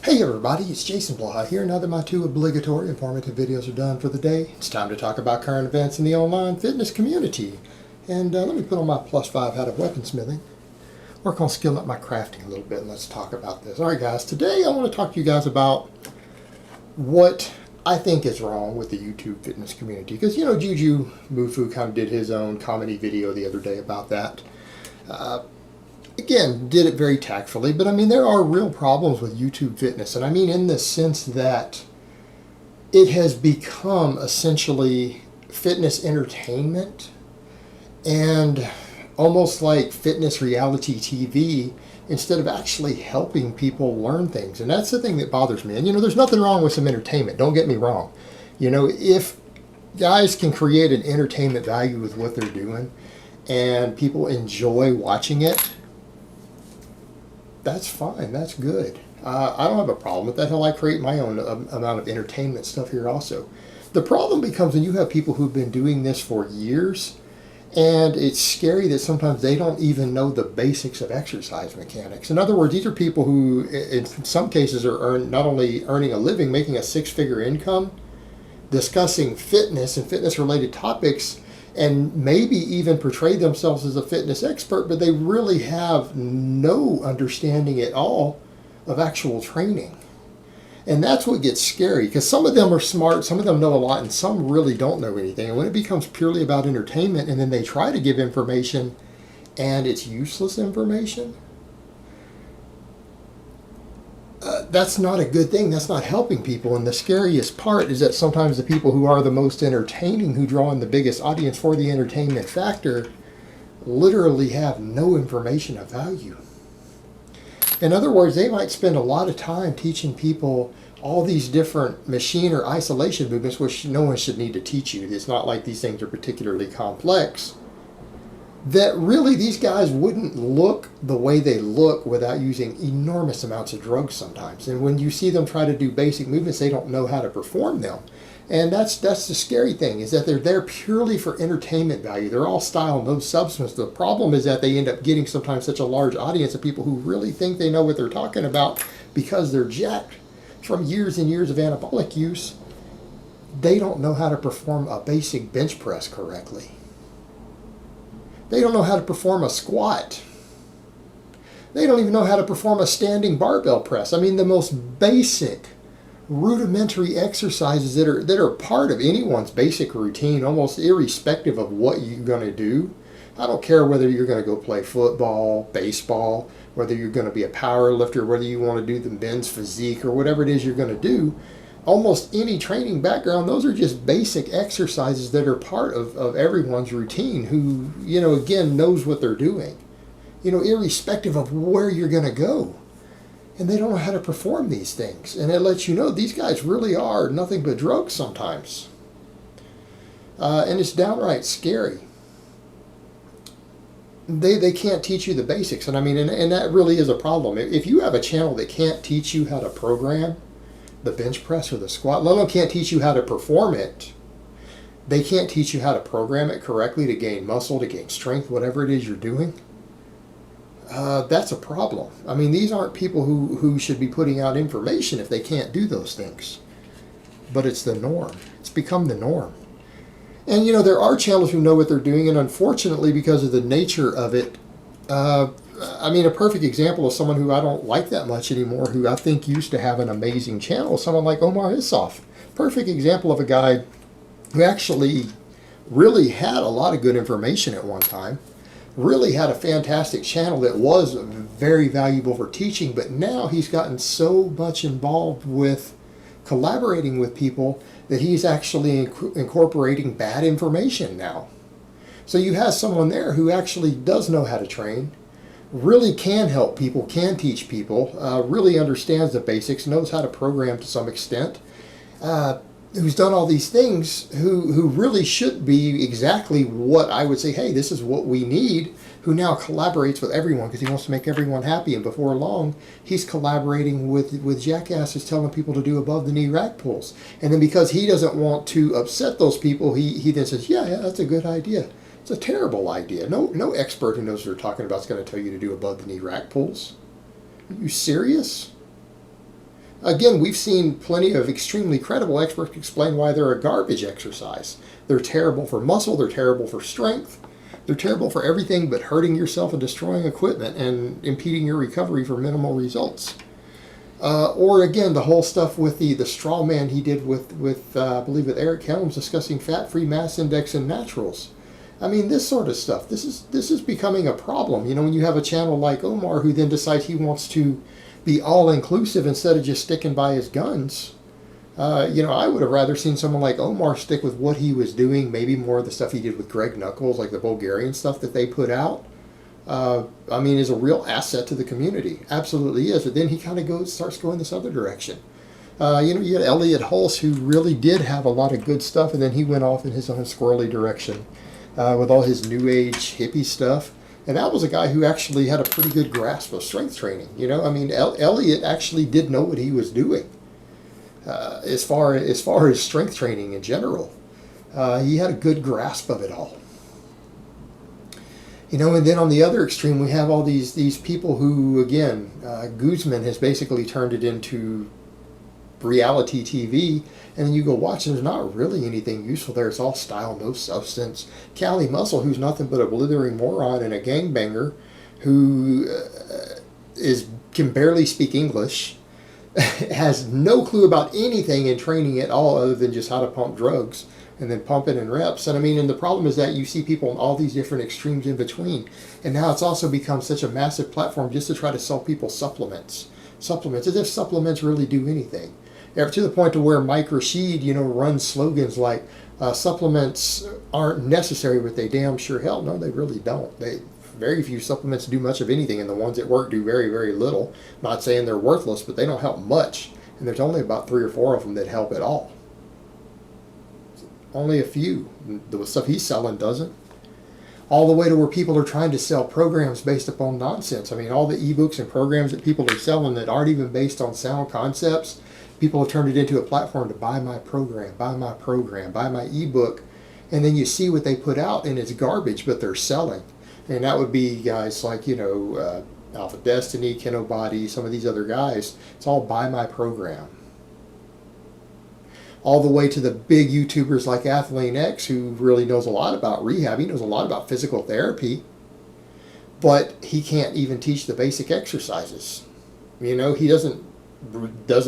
Hey everybody, it's Jason Blaha here. Now that my two obligatory informative videos are done for the day, it's time to talk about current events in the online fitness community. And let me put on my +5 hat of weaponsmithing. Work on skilling up my crafting a little bit, and let's talk about this. Alright guys, today I want to talk to you guys about what I think is wrong with the YouTube fitness community. Because, you know, Juju Mufu kind of did his own comedy video the other day about that. Again, did it very tactfully, but I mean, there are real problems with YouTube fitness. And I mean in the sense that it has become essentially fitness entertainment and almost like fitness reality TV instead of actually helping people learn things. And that's the thing that bothers me. And, you know, there's nothing wrong with some entertainment. Don't get me wrong. You know, if guys can create an entertainment value with what they're doing and people enjoy watching it, that's fine. That's good. I don't have a problem with that. Hell, I create my own amount of entertainment stuff here also. The problem becomes when you have people who've been doing this for years, and it's scary that sometimes they don't even know the basics of exercise mechanics. In other words, these are people who, in some cases, are not only earning a living, making a six-figure income, discussing fitness and fitness-related topics, and maybe even portray themselves as a fitness expert, but they really have no understanding at all of actual training. And that's what gets scary, because some of them are smart, some of them know a lot, and some really don't know anything. And when it becomes purely about entertainment, and then they try to give information, and it's useless information, that's not a good thing. That's not helping people. And the scariest part is that sometimes the people who are the most entertaining, who draw in the biggest audience for the entertainment factor, literally have no information of value. In other words, they might spend a lot of time teaching people all these different machine or isolation movements, which no one should need to teach you. It's not like these things are particularly complex. That really these guys wouldn't look the way they look without using enormous amounts of drugs sometimes. And when you see them try to do basic movements, they don't know how to perform them. And that's the scary thing, is that they're there purely for entertainment value. They're all style, no substance. The problem is that they end up getting sometimes such a large audience of people who really think they know what they're talking about because they're jacked from years and years of anabolic use. They don't know how to perform a basic bench press correctly. They don't know how to perform a squat. They don't even know how to perform a standing barbell press. I mean, the most basic, rudimentary exercises that are part of anyone's basic routine, almost irrespective of what you're going to do. I don't care whether you're going to go play football, baseball, whether you're going to be a power lifter, whether you want to do the men's physique or whatever it is you're going to do. Almost any training background, those are just basic exercises that are part of everyone's routine who, you know, again, knows what they're doing, you know, irrespective of where you're going to go. And they don't know how to perform these things. And it lets you know these guys really are nothing but drugs sometimes. And it's downright scary. They can't teach you the basics. And I mean, and that really is a problem. If you have a channel that can't teach you how to program the bench press or the squat, let alone can't teach you how to perform it, they can't teach you how to program it correctly to gain muscle, to gain strength, whatever it is you're doing, that's a problem. I mean, these aren't people who should be putting out information if they can't do those things. But it's the norm. It's become the norm. And, you know, there are channels who know what they're doing, and unfortunately, because of the nature of it, I mean, a perfect example of someone who I don't like that much anymore, who I think used to have an amazing channel, someone like Omar Issoff. Perfect example of a guy who actually really had a lot of good information at one time, really had a fantastic channel that was very valuable for teaching, but now he's gotten so much involved with collaborating with people that he's actually incorporating bad information now. So you have someone there who actually does know how to train, really can help people, can teach people, really understands the basics, knows how to program to some extent, who's done all these things, who really should be exactly what I would say, hey, this is what we need, who now collaborates with everyone because he wants to make everyone happy. And before long, he's collaborating with jackasses telling people to do above-the-knee rack pulls. And then because he doesn't want to upset those people, he then says, yeah, that's a good idea. It's a terrible idea. No expert who knows what they're talking about is going to tell you to do above-the-knee rack pulls. Are you serious? Again, we've seen plenty of extremely credible experts explain why they're a garbage exercise. They're terrible for muscle, they're terrible for strength, they're terrible for everything but hurting yourself and destroying equipment and impeding your recovery for minimal results. Or again, the whole stuff with the straw man he did with I believe with Eric Helms discussing fat-free mass index and naturals. I mean, this sort of stuff. This is becoming a problem. You know, when you have a channel like Omar who then decides he wants to be all-inclusive instead of just sticking by his guns. You know, I would have rather seen someone like Omar stick with what he was doing, maybe more of the stuff he did with Greg Knuckles, like the Bulgarian stuff that they put out. I mean, is a real asset to the community. Absolutely is. But then he kind of starts going this other direction. You know, you had Elliot Hulse, who really did have a lot of good stuff, and then he went off in his own squirrely direction with all his new age hippie stuff. And that was a guy who actually had a pretty good grasp of strength training. You know, I mean, Elliot actually did know what he was doing as far as strength training in general. He had a good grasp of it all. You know, and then on the other extreme, we have all these people who, again, Guzman has basically turned it into reality TV, and then you go watch, and there's not really anything useful there. It's all style, no substance. Callie Muscle, who's nothing but a blithering moron and a gangbanger, who can barely speak English, has no clue about anything in training at all other than just how to pump drugs and then pump it in reps. And I mean, and the problem is that you see people in all these different extremes in between. And now it's also become such a massive platform just to try to sell people supplements. Supplements, as if supplements really do anything. To the point to where Mike Rashid, you know, runs slogans like supplements aren't necessary, but they damn sure help. No, they really don't. Very few supplements do much of anything, and the ones that work do very, very little. I'm not saying they're worthless, but they don't help much. And there's only about 3 or 4 of them that help at all. Only a few. The stuff he's selling doesn't. All the way to where people are trying to sell programs based upon nonsense. I mean, all the ebooks and programs that people are selling that aren't even based on sound concepts, people have turned it into a platform to buy my program, buy my program, buy my ebook, and then you see what they put out, and it's garbage, but they're selling. And that would be guys like, you know, Alpha Destiny, Kinobody, some of these other guys. It's all buy my program. All the way to the big YouTubers like Athlean X, who really knows a lot about rehab. He knows a lot about physical therapy, but he can't even teach the basic exercises. You know, he doesn't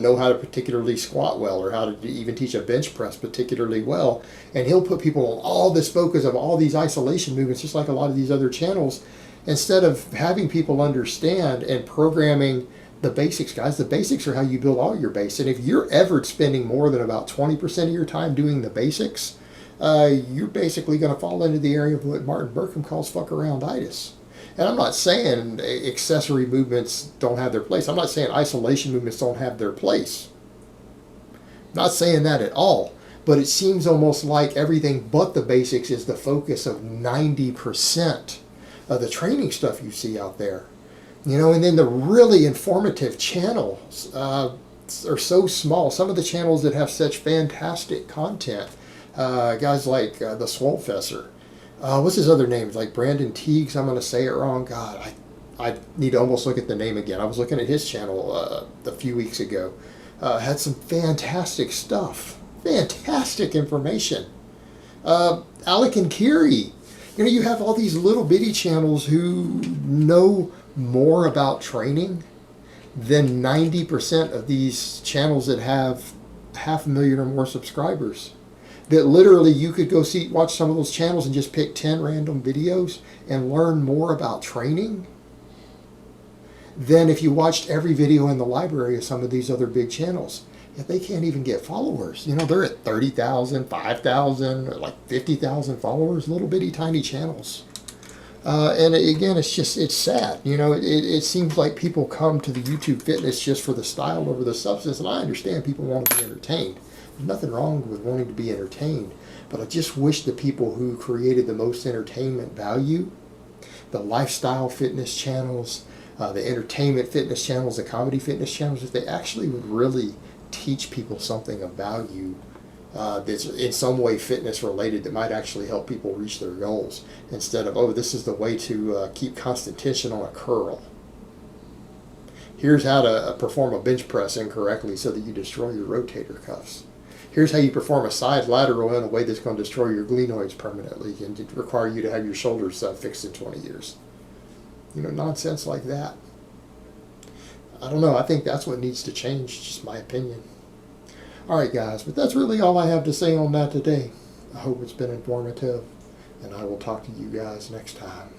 know how to particularly squat well, or how to even teach a bench press particularly well. And he'll put people on all this focus of all these isolation movements, just like a lot of these other channels, instead of having people understand and programming the basics, guys. The basics are how you build all your base. And if you're ever spending more than about 20% of your time doing the basics, you're basically going to fall into the area of what Martin Burkham calls fuck-arounditis. And I'm not saying accessory movements don't have their place. I'm not saying isolation movements don't have their place. I'm not saying that at all. But it seems almost like everything but the basics is the focus of 90% of the training stuff you see out there. You know, and then the really informative channels are so small. Some of the channels that have such fantastic content, guys like the Swolefessor. What's his other name? Like Brandon Teagues. I'm going to say it wrong. God, I need to almost look at the name again. I was looking at his channel a few weeks ago. Had some fantastic stuff. Fantastic information. Alec and Kiri. You know, you have all these little bitty channels who know more about training than 90% of these channels that have 500,000 or more subscribers. That literally you could go watch some of those channels and just pick 10 random videos and learn more about training than if you watched every video in the library of some of these other big channels. Yet they can't even get followers. You know, they're at 30,000, 5,000, like 50,000 followers, little bitty tiny channels. And again, it's sad. You know, it seems like people come to the YouTube fitness just for the style over the substance, and I understand people want to be entertained. There's nothing wrong with wanting to be entertained, but I just wish the people who created the most entertainment value, the lifestyle fitness channels, the entertainment fitness channels, the comedy fitness channels, if they actually would really teach people something of value that's in some way fitness related that might actually help people reach their goals, instead of, oh, this is the way to keep constant tension on a curl. Here's how to perform a bench press incorrectly so that you destroy your rotator cuffs. Here's how you perform a side lateral in a way that's going to destroy your glenoids permanently and require you to have your shoulders fixed in 20 years. You know, nonsense like that. I don't know. I think that's what needs to change. Just my opinion. All right, guys. But that's really all I have to say on that today. I hope it's been informative. And I will talk to you guys next time.